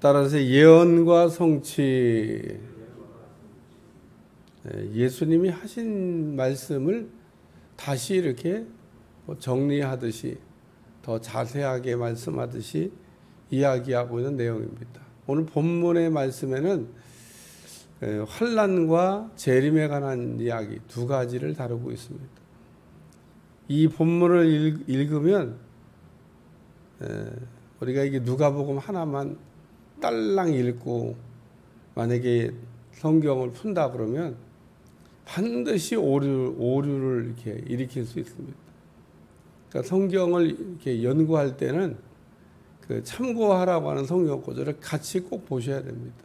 따라서 예언과 성취, 예수님이 하신 말씀을 다시 이렇게 정리하듯이 더 자세하게 말씀하듯이 이야기하고 있는 내용입니다. 오늘 본문의 말씀에는 환난과 재림에 관한 이야기 두 가지를 다루고 있습니다. 이 본문을 읽으면 우리가 이게 누가복음 하나만 딸랑 읽고 만약에 성경을 푼다 그러면 반드시 오류를 이렇게 일으킬 수 있습니다. 그러니까 성경을 이렇게 연구할 때는 그 참고하라고 하는 성경 구절을 같이 꼭 보셔야 됩니다.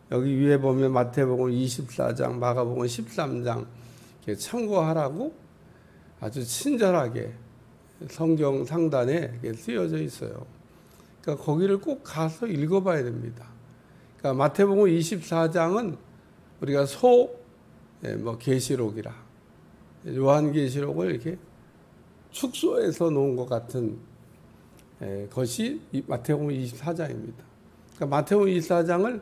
여기 위에 보면 마태복음 24장, 마가복음 13장 이렇게 참고하라고 아주 친절하게 성경 상단에 쓰여져 있어요. 그러니까 거기를 꼭 가서 읽어봐야 됩니다. 그러니까 마태복음 24장은 우리가 계시록이라 요한계시록을 이렇게 축소해서 놓은 것 같은 것이 마태복음 24장입니다. 그러니까 마태복음 24장을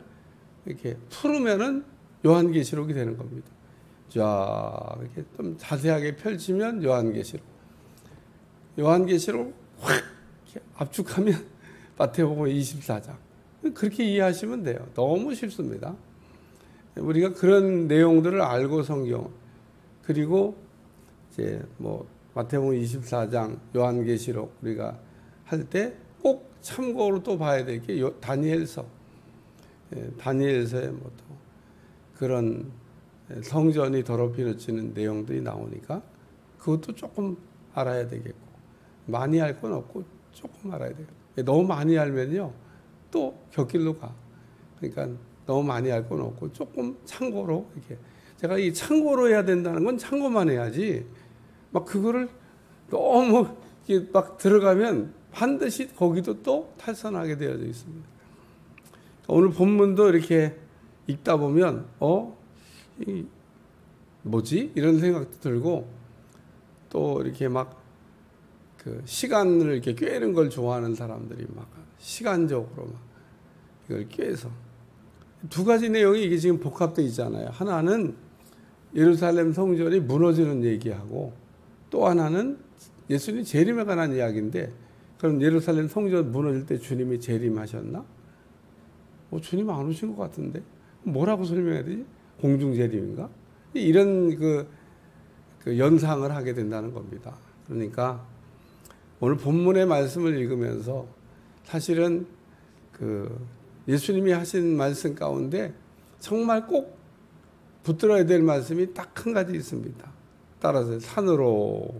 이렇게 풀으면은 요한계시록이 되는 겁니다. 자, 이렇게 좀 자세하게 펼치면 요한계시록 확 압축하면 마태복음 24장. 그렇게 이해하시면 돼요. 너무 쉽습니다. 우리가 그런 내용들을 알고 성경, 그리고 이제 마태복음 24장, 요한계시록 우리가 할 때 꼭 참고로 또 봐야 될 게 다니엘서에 또 그런 성전이 더럽혀지는 내용들이 나오니까 그것도 조금 알아야 되겠고, 많이 알 건 없고 조금 알아야 되겠고, 너무 많이 알면요 또 곁길로 가. 그러니까 너무 많이 알 건 없고 조금 참고로 이렇게, 제가 이 참고로 해야 된다는 건 참고만 해야지 막 그거를 너무 이렇게 막 들어가면 반드시 거기도 또 탈선하게 되어져 있습니다. 오늘 본문도 이렇게 읽다 보면 뭐지? 이런 생각도 들고, 또 이렇게 막 그 시간을 이렇게 꿰는 걸 좋아하는 사람들이 막 시간적으로 막 이걸 꿰서 두 가지 내용이 이게 지금 복합되어 있잖아요. 하나는 예루살렘 성전이 무너지는 얘기하고, 또 하나는 예수님 재림에 관한 이야기인데, 그럼 예루살렘 성전 무너질 때 주님이 재림하셨나? 주님 안 오신 것 같은데 뭐라고 설명해야 되지? 공중 재림인가? 이런 그 연상을 하게 된다는 겁니다. 그러니까 오늘 본문의 말씀을 읽으면서 사실은 그 예수님이 하신 말씀 가운데 정말 꼭 붙들어야 될 말씀이 딱 한 가지 있습니다. 따라서 산으로.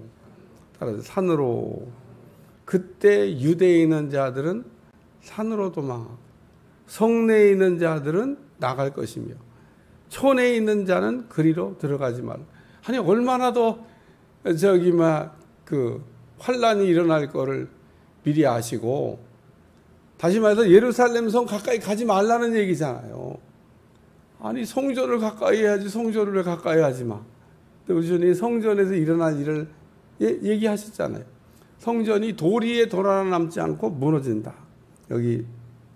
그때 유대에 있는 자들은 산으로 도망하고 성내에 있는 자들은 나갈 것이며 촌에 있는 자는 그리로 들어가지 말라. 아니 얼마나 더 환란이 일어날 거를 미리 아시고, 다시 말해서 예루살렘 성 가까이 가지 말라는 얘기잖아요. 아니 성전을 가까이 해야지 성전을 왜 가까이 하지 마. 우리 주님이 성전에서 일어날 일을 얘기하셨잖아요. 성전이 돌 위에 돌 하나 남지 않고 무너진다. 여기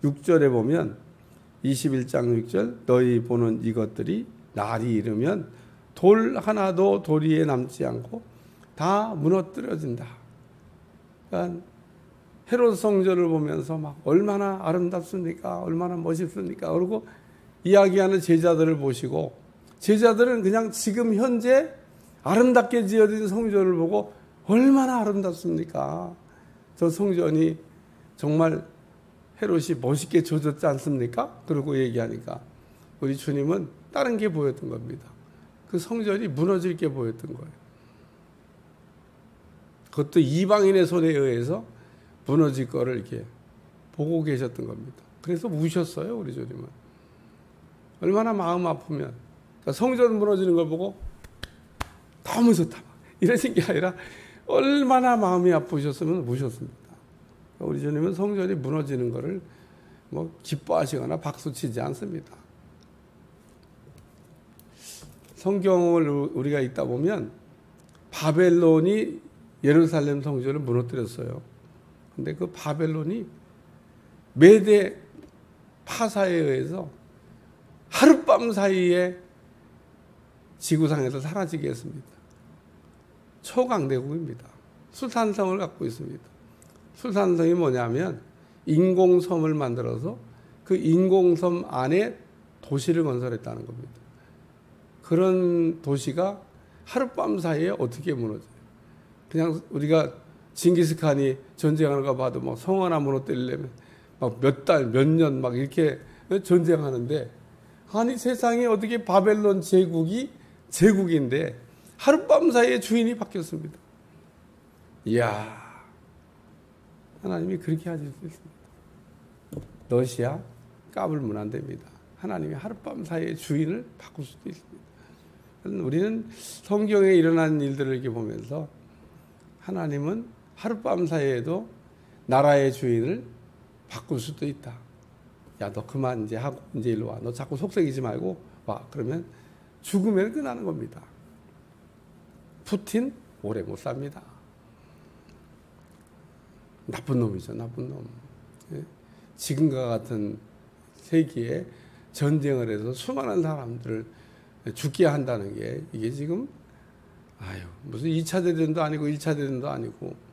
6절에 보면 21장 6절, 너희 보는 이것들이 날이 이르면 돌 하나도 돌 위에 남지 않고 다 무너뜨려진다. 그러니까 헤롯 성전을 보면서 막 얼마나 아름답습니까? 얼마나 멋있습니까? 그러고 이야기하는 제자들을 보시고, 제자들은 그냥 지금 현재 아름답게 지어진 성전을 보고 얼마나 아름답습니까? 저 성전이 정말 헤롯이 멋있게 지어졌지 않습니까? 그러고 얘기하니까 우리 주님은 다른 게 보였던 겁니다. 그 성전이 무너질 게 보였던 거예요. 그것도 이방인의 손에 의해서 무너질 거를 이렇게 보고 계셨던 겁니다. 그래서 우셨어요, 우리 주님은. 얼마나 마음 아프면, 그러니까 성전 무너지는 걸 보고 너무 좋다 이러신 게 아니라 얼마나 마음이 아프셨으면 우셨습니다. 우리 주님은 성전이 무너지는 거를 기뻐하시거나 박수치지 않습니다. 성경을 우리가 읽다 보면 바벨론이 예루살렘 성전을 무너뜨렸어요. 근데 그 바벨론이 메대 파사에 의해서 하룻밤 사이에 지구상에서 사라지게 했습니다. 초강대국입니다. 수산성을 갖고 있습니다. 수산성이 뭐냐면 인공섬을 만들어서 그 인공섬 안에 도시를 건설했다는 겁니다. 그런 도시가 하룻밤 사이에 어떻게 무너져요? 그냥 우리가 징기스칸이 전쟁하는 거 봐도 뭐 성 하나 무너뜨리려면 막 몇 달, 몇 년 막 이렇게 전쟁하는데, 아니 세상에 어떻게 바벨론 제국이 제국인데 하룻밤 사이에 주인이 바뀌었습니다. 이야, 하나님이 그렇게 하실 수 있습니다. 러시아 까불면 안 됩니다. 하나님이 하룻밤 사이에 주인을 바꿀 수도 있습니다. 우리는 성경에 일어난 일들을 이렇게 보면서 하나님은 하룻밤 사이에도 나라의 주인을 바꿀 수도 있다. 야, 너 그만 이제 하고 이제 일로 와. 너 자꾸 속썩이지 말고 와. 그러면 죽으면 끝나는 겁니다. 푸틴 오래 못 삽니다. 나쁜 놈이죠, 나쁜 놈. 지금과 같은 세기에 전쟁을 해서 수많은 사람들을 죽게 한다는 게 이게 지금 무슨 2차 대전도 아니고 1차 대전도 아니고.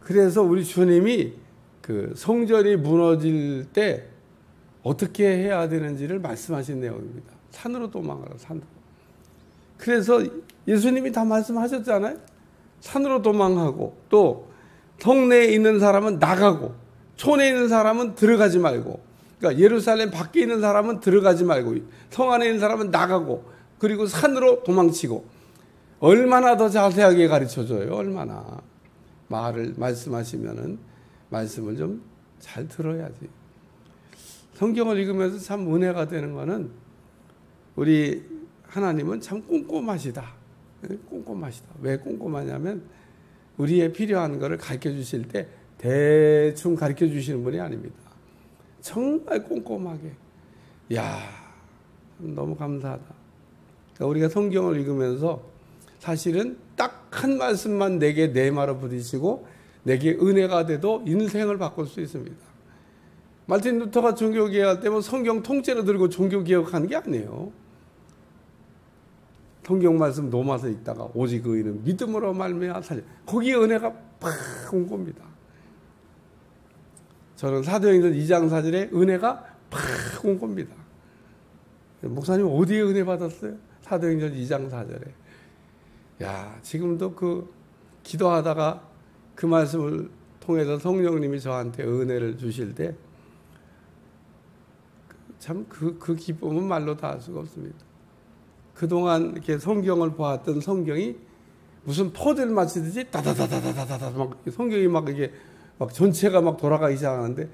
그래서 우리 주님이 그 성전이 무너질 때 어떻게 해야 되는지를 말씀하신 내용입니다. 산으로 도망가라, 산으로. 그래서 예수님이 다 말씀하셨잖아요. 산으로 도망하고, 또 동네에 있는 사람은 나가고, 촌에 있는 사람은 들어가지 말고, 그러니까 예루살렘 밖에 있는 사람은 들어가지 말고, 성 안에 있는 사람은 나가고, 그리고 산으로 도망치고. 얼마나 더 자세하게 가르쳐줘요. 얼마나. 말씀하시면은 말씀을 좀 잘 들어야지. 성경을 읽으면서 참 은혜가 되는 거는 우리 하나님은 참 꼼꼼하시다. 꼼꼼하시다. 왜 꼼꼼하냐면 우리의 필요한 거를 가르쳐 주실 때 대충 가르쳐 주시는 분이 아닙니다. 정말 꼼꼼하게. 이야, 너무 감사하다. 그러니까 우리가 성경을 읽으면서 사실은 딱 한 말씀만 내게 내마로 부딪히고 내게 은혜가 돼도 인생을 바꿀 수 있습니다. 마틴 루터가 종교개혁할 때 뭐 성경 통째로 들고 종교개혁하는 게 아니에요. 성경 말씀 놓아서 읽다가 오직 의인은 믿음으로 말미암아 살려. 거기에 은혜가 팍 온 겁니다. 저는 사도행전 2장 4절에 은혜가 팍 온 겁니다. 목사님 어디에 은혜 받았어요? 사도행전 2장 4절에. 야, 지금도 그 기도하다가 그 말씀을 통해서 성령님이 저한테 은혜를 주실 때 참 그 기쁨은 말로 다 할 수가 없습니다. 그동안 이렇게 성경을 보았던 성경이 무슨 퍼즐 맞히듯이 다다다다다다다 막 성경이 막 이게 막 전체가 막 돌아가기 시작하는데,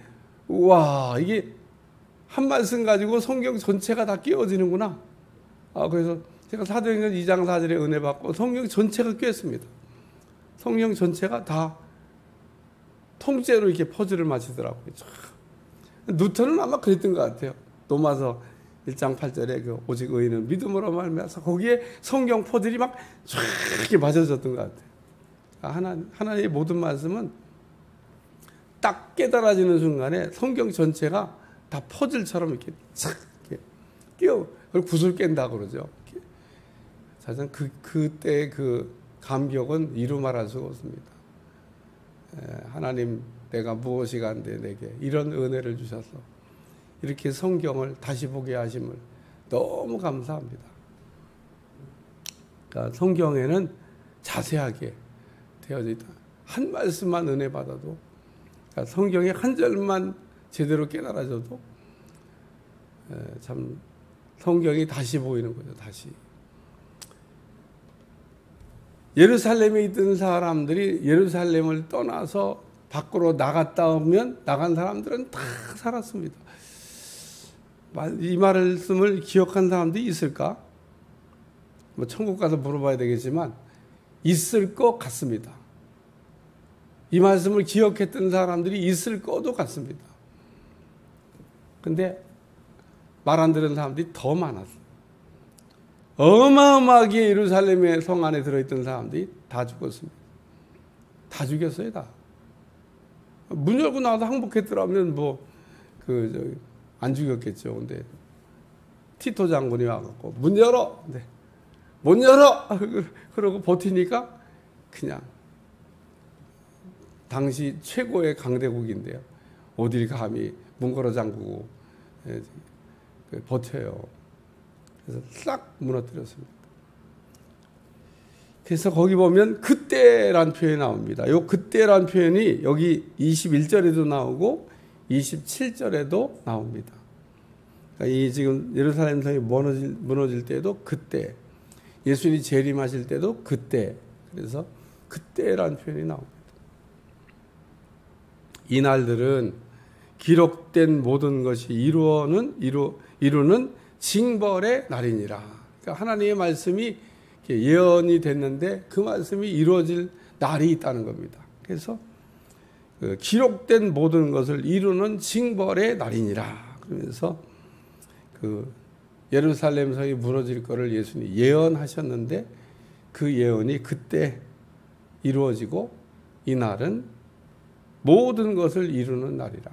우와, 이게 한 말씀 가지고 성경 전체가 다 끼워지는구나. 그래서 제가 사도행전 2장 4절에 은혜 받고 성경 전체가 꿰었습니다. 성경 전체가 다 통째로 이렇게 퍼즐을 맞히더라고요. 누턴은 아마 그랬던 것 같아요. 로마서 1장 8절에 그 오직 의인은 믿음으로 말미암아서 거기에 성경 퍼즐이 막 쫙 이렇게 맞아졌던 것 같아요. 하나님의 모든 말씀은 딱 깨달아지는 순간에 성경 전체가 다 퍼즐처럼 이렇게 착 이렇게 끼워, 그걸 구슬 깬다 그러죠. 사실 그때 그 감격은 이루 말할 수가 없습니다. 하나님, 내가 무엇이 간데 내게 이런 은혜를 주셔서 이렇게 성경을 다시 보게 하심을 너무 감사합니다. 그러니까 성경에는 자세하게 되어져 있다. 한 말씀만 은혜 받아도, 그러니까 성경의 한 절만 제대로 깨달아져도 참 성경이 다시 보이는 거죠. 다시. 예루살렘에 있던 사람들이 예루살렘을 떠나서 밖으로 나갔다 오면 나간 사람들은 다 살았습니다. 이 말씀을 기억한 사람들이 있을까? 뭐 천국 가서 물어봐야 되겠지만 있을 것 같습니다. 이 말씀을 기억했던 사람들이 있을 것도 같습니다. 근데 말 안 들은 사람들이 더 많았어요. 어마어마하게 예루살렘의 성 안에 들어있던 사람들이 다 죽었습니다. 다 죽였어요, 다. 문 열고 나와도 항복했더라면 안 죽였겠죠. 근데 티토 장군이 와갖고 문 열어. 네. 못 열어. 그러고 버티니까 그냥 당시 최고의 강대국인데요. 어딜 감히 문 걸어 잠그고 버텨요. 그래서 싹 무너뜨렸습니다. 그래서 거기 보면 그때란 표현이 나옵니다. 요 그때란 표현이 여기 21절에도 나오고 27절에도 나옵니다. 그러니까 이 지금 예루살렘 성이 무너질 때도 그때, 예수님이 재림하실 때도 그때, 그래서 그때란 표현이 나옵니다. 이 날들은 기록된 모든 것이 이루는 징벌의 날이니라. 그러니까 하나님의 말씀이 예언이 됐는데 그 말씀이 이루어질 날이 있다는 겁니다. 그래서 기록된 모든 것을 이루는 징벌의 날이니라. 그러면서 예루살렘 성이 무너질 것을 예수님이 예언하셨는데 그 예언이 그때 이루어지고 이 날은 모든 것을 이루는 날이라.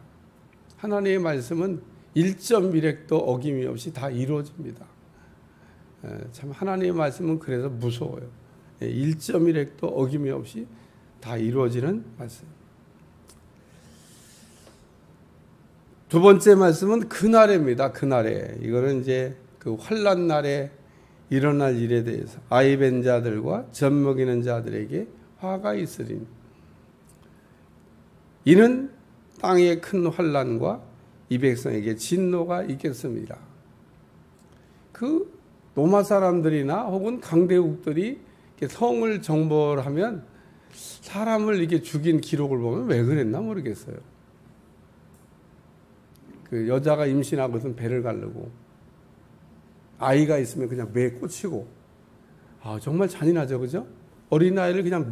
하나님의 말씀은 1.1획도 어김이 없이 다 이루어집니다. 참 하나님의 말씀은 그래서 무서워요. 1.1획도 어김이 없이 다 이루어지는 말씀. 두 번째 말씀은 그날입니다. 그날에. 이거는 이제 그 환난 날에 일어날 일에 대해서 아이 벤 자들과 젖 먹이는 자들에게 화가 있으리니 이는 땅에 큰 환난과 이 백성에게 진노가 있겠습니다. 그 로마 사람들이나 혹은 강대국들이 성을 정벌하면 사람을 이렇게 죽인 기록을 보면 왜 그랬나 모르겠어요. 그 여자가 임신하고선 배를 가르고 아이가 있으면 그냥 매에 꽂히고, 정말 잔인하죠, 그죠? 어린아이를 그냥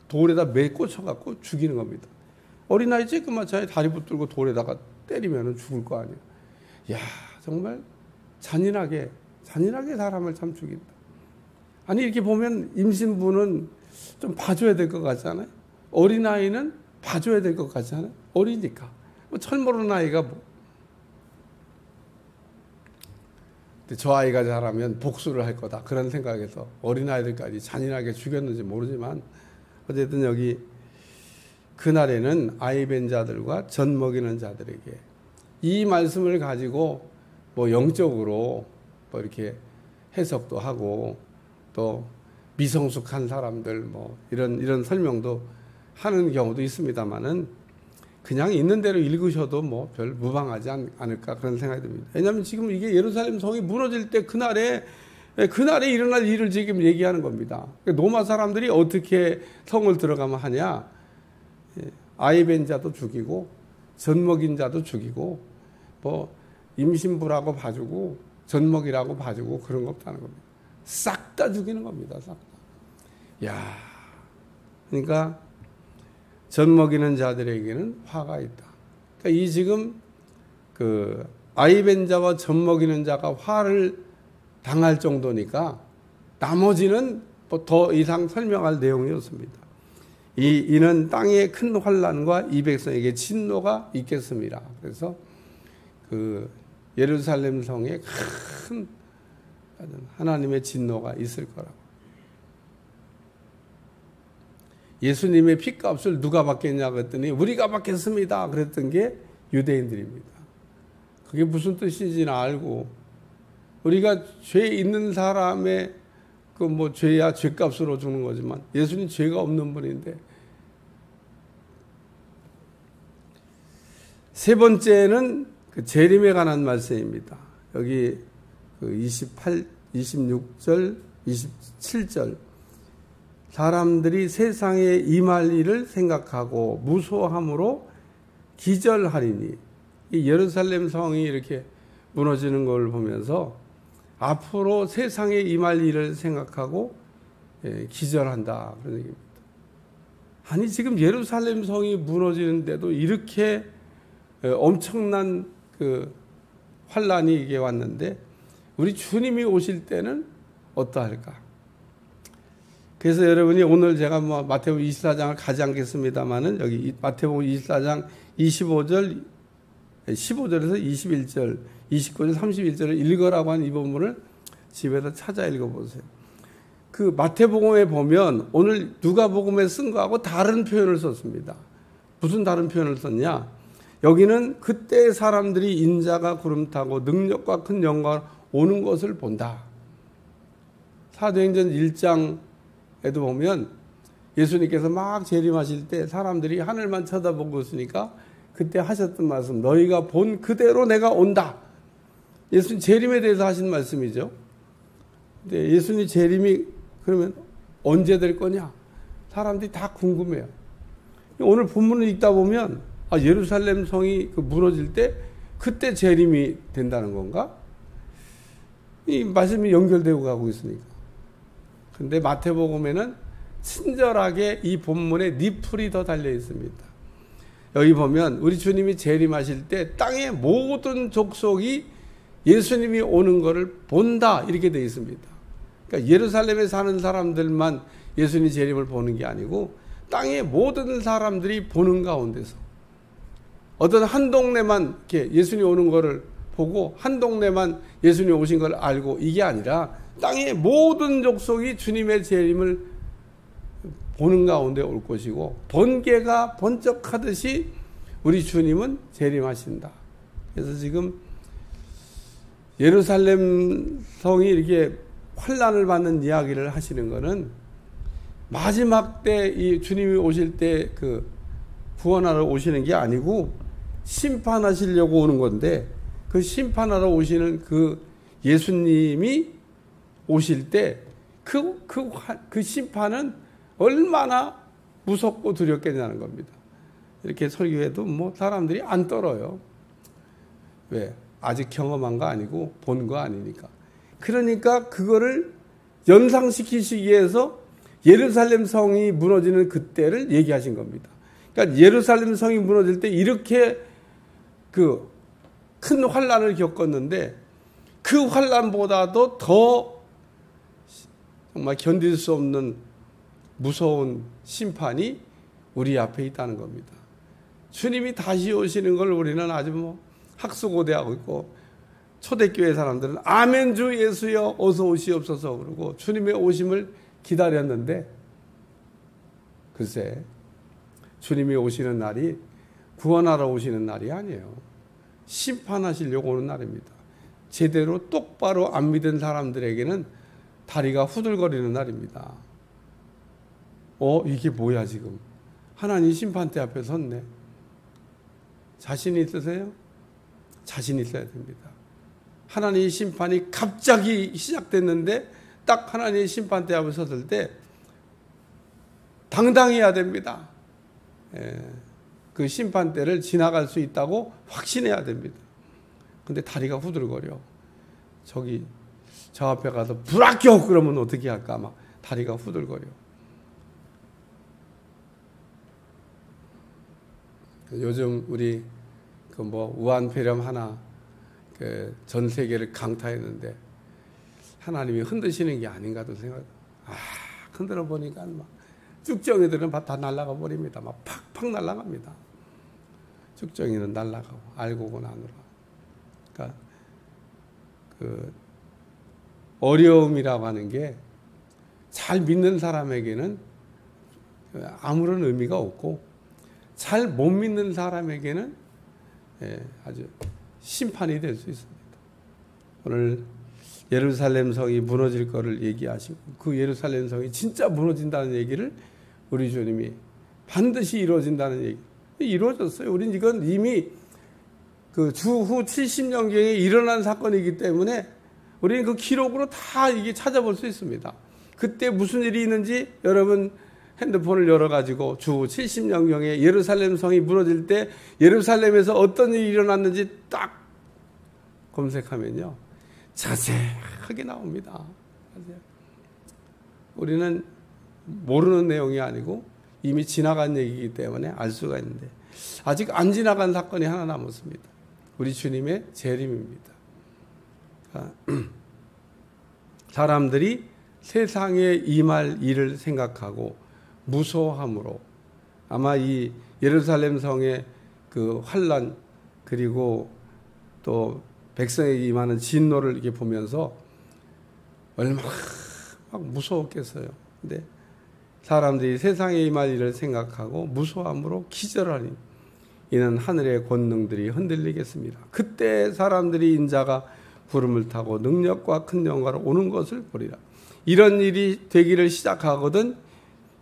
돌에다 매 꽂혀갖고 죽이는 겁니다. 어린아이 쬐끄맣잖아요. 다리 붙들고 돌에다가 때리면 죽을 거 아니에요. 이야, 정말 잔인하게 사람을 참 죽인다. 아니, 이렇게 보면 임신부는 좀 봐줘야 될 것 같잖아요. 어린아이는 봐줘야 될 것 같잖아요. 어리니까. 철모르는 아이가 근데 저 아이가 자라면 복수를 할 거다. 그런 생각에서 어린아이들까지 잔인하게 죽였는지 모르지만 어쨌든 여기 그날에는 아이 벤 자들과 젖 먹이는 자들에게 이 말씀을 가지고 영적으로 이렇게 해석도 하고 또 미성숙한 사람들 이런 설명도 하는 경우도 있습니다만은 그냥 있는 대로 읽으셔도 별 무방하지 않을까 그런 생각이 듭니다. 왜냐하면 지금 이게 예루살렘 성이 무너질 때 그날에 일어날 일을 지금 얘기하는 겁니다. 로마 사람들이 어떻게 성을 들어가면 하냐? 아이 벤 자도 죽이고 젖 먹인 자도 죽이고 임신부라고 봐주고 젖 먹이라고 봐주고 그런 거 없다는 겁니다. 싹 다 죽이는 겁니다. 싹 다. 야, 그러니까 젖 먹이는 자들에게는 화가 있다. 그러니까 이 지금 아이 벤 자와 젖 먹이는 자가 화를 당할 정도니까 나머지는 더 이상 설명할 내용이 없습니다. 이는 땅에 큰 환난과 이 백성에게 진노가 있겠습니다. 그래서 예루살렘 성에 큰 하나님의 진노가 있을 거라고. 예수님의 핏값을 누가 받겠냐 그랬더니 우리가 받겠습니다. 그랬던 게 유대인들입니다. 그게 무슨 뜻인지는 알고 우리가 죄 있는 사람의 죄야 죄값으로 주는 거지만 예수님 죄가 없는 분인데. 세 번째는 재림에 관한 말씀입니다. 여기 26절, 27절 사람들이 세상에 임할 일을 생각하고 무소함으로 기절하리니 이 예루살렘 성이 이렇게 무너지는 걸 보면서 앞으로 세상에 임할 일을 생각하고 기절한다 그런 얘기입니다. 아니 지금 예루살렘 성이 무너지는데도 이렇게 엄청난 환란이 이게 왔는데 우리 주님이 오실 때는 어떠할까? 그래서 여러분이 오늘 제가 마태복음 24장을 가지 않겠습니다만은 여기 마태복음 24장 15절에서 21절, 29절, 31절을 읽으라고 한 이 본문을 집에서 찾아 읽어보세요. 그 마태복음에 보면 오늘 누가복음에 쓴 거하고 다른 표현을 썼습니다. 무슨 다른 표현을 썼냐? 여기는 그때 사람들이 인자가 구름 타고 능력과 큰 영광 오는 것을 본다. 사도행전 1장에도 보면 예수님께서 막 재림하실 때 사람들이 하늘만 쳐다보고 있으니까 그때 하셨던 말씀, 너희가 본 그대로 내가 온다. 예수님 재림에 대해서 하신 말씀이죠. 근데 예수님 재림이 그러면 언제 될 거냐? 사람들이 다 궁금해요. 오늘 본문을 읽다 보면 예루살렘 성이 무너질 때 그때 재림이 된다는 건가? 이 말씀이 연결되고 가고 있으니까. 근데 마태복음에는 친절하게 이 본문에 니풀이 더 달려 있습니다. 여기 보면 우리 주님이 재림하실 때 땅의 모든 족속이 예수님이 오는 것을 본다 이렇게 되어 있습니다. 그러니까 예루살렘에 사는 사람들만 예수님 재림을 보는 게 아니고 땅의 모든 사람들이 보는 가운데서 어떤 한 동네만 이렇게 예수님 오는 것을 보고 한 동네만 예수님 오신 걸 알고 이게 아니라 땅의 모든 족속이 주님의 재림을 보는 가운데 올 것이고 번개가 번쩍하듯이 우리 주님은 재림하신다. 그래서 지금 예루살렘 성이 이렇게 환난을 받는 이야기를 하시는 것은 마지막 때 이 주님이 오실 때 구원하러 오시는 게 아니고 심판하시려고 오는 건데 그 심판하러 오시는 그 예수님이 오실 때 그 심판은 얼마나 무섭고 두렵겠냐는 겁니다. 이렇게 설교해도 사람들이 안 떨어요. 왜? 아직 경험한 거 아니고 본 거 아니니까. 그러니까 그거를 연상시키시기 위해서 예루살렘 성이 무너지는 그때를 얘기하신 겁니다. 그러니까 예루살렘 성이 무너질 때 이렇게 큰 환난을 겪었는데 그 환난보다도 더 정말 견딜 수 없는 무서운 심판이 우리 앞에 있다는 겁니다. 주님이 다시 오시는 걸 우리는 아주 학수고대하고 있고 초대교회 사람들은 아멘 주 예수여 어서 오시옵소서 그러고 주님의 오심을 기다렸는데 글쎄 주님이 오시는 날이 구원하러 오시는 날이 아니에요. 심판하시려고 오는 날입니다. 제대로 똑바로 안 믿은 사람들에게는 다리가 후들거리는 날입니다. 이게 뭐야 지금. 하나님 심판대 앞에 섰네. 자신 있으세요? 자신 있어야 됩니다. 하나님의 심판이 갑자기 시작됐는데 딱 하나님의 심판대 앞에 섰을 때 당당해야 됩니다. 그 심판대를 지나갈 수 있다고 확신해야 됩니다. 근데 다리가 후들거려. 저 앞에 가서 불합격 그러면 어떻게 할까? 막 다리가 후들거려. 요즘 우리 우한폐렴 하나 전 세계를 강타했는데 하나님이 흔드시는 게 아닌가도 생각. 흔들어 보니까 막 쭉정이들은 다 날아가 버립니다. 막 팍팍 날아갑니다. 쭉정이는 날아가고 알고고 나누라. 그러니까 어려움이라고 하는 게 잘 믿는 사람에게는 아무런 의미가 없고 잘 못 믿는 사람에게는 아주 심판이 될 수 있습니다. 오늘 예루살렘 성이 무너질 거를 얘기하시고 그 예루살렘 성이 진짜 무너진다는 얘기를 우리 주님이 반드시 이루어진다는 얘기. 이루어졌어요. 우린 이건 이미 주후 70년경에 일어난 사건이기 때문에 우리는 그 기록으로 다 이게 찾아볼 수 있습니다. 그때 무슨 일이 있는지 여러분 핸드폰을 열어가지고 주 70년경에 예루살렘 성이 무너질 때 예루살렘에서 어떤 일이 일어났는지 딱 검색하면요. 자세하게 나옵니다. 우리는 모르는 내용이 아니고 이미 지나간 얘기이기 때문에 알 수가 있는데 아직 안 지나간 사건이 하나 남았습니다. 우리 주님의 재림입니다. 사람들이 세상에 임할 일을 생각하고 무소함으로 아마 이 예루살렘 성의 그 환난 그리고 또 백성에게 임하는 진노를 이렇게 보면서 얼마나 막 무서웠겠어요. 근데 사람들이 세상에 임할 일을 생각하고 무소함으로 기절하니 이는 하늘의 권능들이 흔들리겠습니다. 그때 사람들이 인자가 구름을 타고 능력과 큰 영광으로 오는 것을 보리라. 이런 일이 되기를 시작하거든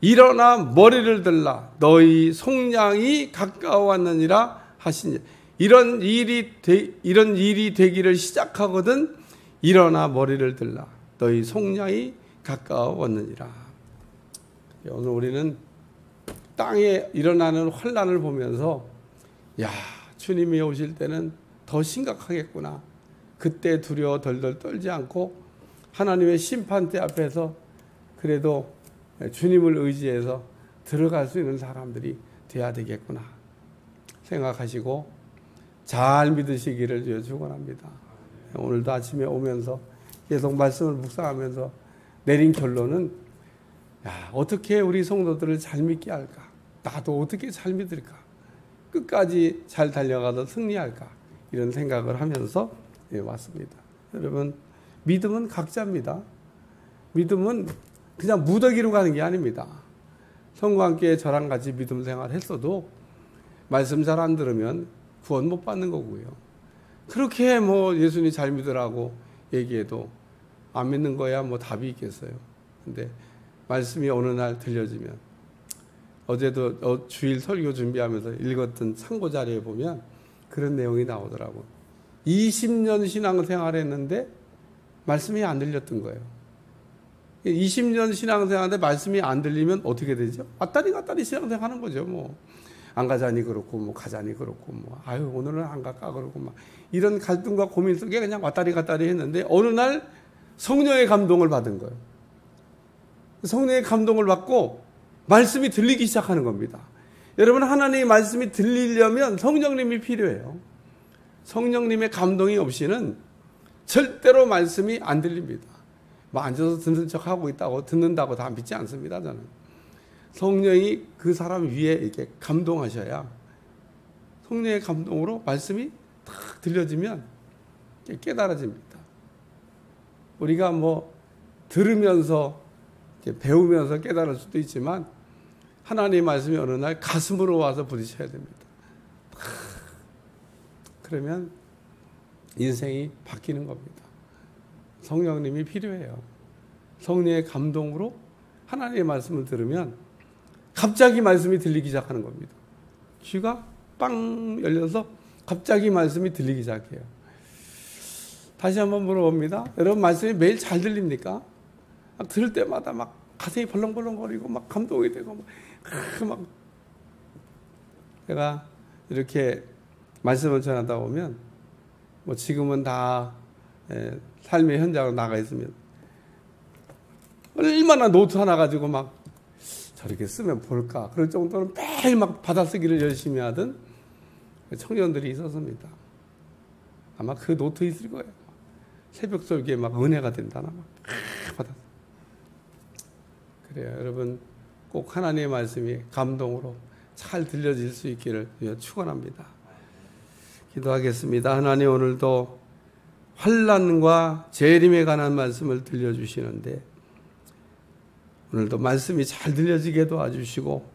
일어나 머리를 들라 너희 속량이 가까워왔느니라 하시니 이런 일이 되기를 시작하거든 일어나 머리를 들라 너희 속량이 가까워왔느니라. 오늘 우리는 땅에 일어나는 환난을 보면서 야, 주님이 오실 때는 더 심각하겠구나. 그때 두려워 덜덜 떨지 않고 하나님의 심판대 앞에서 그래도 주님을 의지해서 들어갈 수 있는 사람들이 돼야 되겠구나 생각하시고 잘 믿으시기를 축원합니다. 오늘도 아침에 오면서 계속 말씀을 묵상하면서 내린 결론은 야, 어떻게 우리 성도들을 잘 믿게 할까? 나도 어떻게 잘 믿을까? 끝까지 잘 달려가서 승리할까? 이런 생각을 하면서 왔습니다. 여러분, 믿음은 각자입니다. 믿음은 그냥 무더기로 가는 게 아닙니다. 성과 함께 저랑 같이 믿음 생활 했어도 말씀 잘 안 들으면 구원 못 받는 거고요. 그렇게 뭐 예수님 잘 믿으라고 얘기해도 안 믿는 거야 뭐 답이 있겠어요. 근데 말씀이 어느 날 들려지면 어제도 주일 설교 준비하면서 읽었던 참고 자료에 보면 그런 내용이 나오더라고요. 20년 신앙생활 했는데 말씀이 안 들렸던 거예요. 20년 신앙생활인데 말씀이 안 들리면 어떻게 되죠? 왔다리 갔다리 신앙생활하는 거죠. 뭐 안 가자니 그렇고 뭐 가자니 그렇고 뭐 아유 오늘은 안 갈까 그러고 막 이런 갈등과 고민 속에 그냥 왔다리 갔다리 했는데 어느 날 성령의 감동을 받은 거예요. 성령의 감동을 받고 말씀이 들리기 시작하는 겁니다. 여러분, 하나님의 말씀이 들리려면 성령님이 필요해요. 성령님의 감동이 없이는 절대로 말씀이 안 들립니다. 뭐 앉아서 듣는 척하고 있다고 듣는다고 다 믿지 않습니다. 저는 성령이 그 사람 위에 이렇게 감동하셔야 성령의 감동으로 말씀이 탁 들려지면 깨달아집니다. 우리가 뭐 들으면서 배우면서 깨달을 수도 있지만 하나님의 말씀이 어느 날 가슴으로 와서 부딪혀야 됩니다. 그러면 인생이 바뀌는 겁니다. 성령님이 필요해요. 성령의 감동으로 하나님의 말씀을 들으면 갑자기 말씀이 들리기 시작하는 겁니다. 귀가 빵 열려서 갑자기 말씀이 들리기 시작해요. 다시 한번 물어봅니다. 여러분, 말씀이 매일 잘 들립니까? 막 들을 때마다 막 가슴이 벌렁벌렁거리고 막 감동이 되고 막 제가 이렇게 말씀을 전하다 보면 뭐 지금은 다 삶의 현장으로 나가 있으면 얼마나 노트 하나 가지고 막 저렇게 쓰면 볼까 그럴 정도로 매일 막 받아쓰기를 열심히 하던 청년들이 있었습니다. 아마 그 노트 있을 거예요. 새벽 설교에 막 은혜가 된다나 막 받아. 그래요. 여러분, 꼭 하나님의 말씀이 감동으로 잘 들려질 수 있기를 축원합니다. 기도하겠습니다. 하나님, 오늘도 환난과 재림에 관한 말씀을 들려주시는데 오늘도 말씀이 잘 들려지게 도와주시고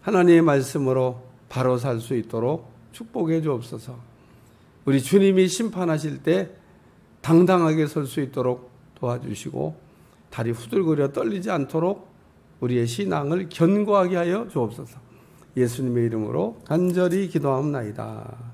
하나님의 말씀으로 바로 살 수 있도록 축복해 주옵소서. 우리 주님이 심판하실 때 당당하게 설 수 있도록 도와주시고 다리 후들거려 떨리지 않도록 우리의 신앙을 견고하게 하여 주옵소서. 예수님의 이름으로 간절히 기도하옵나이다.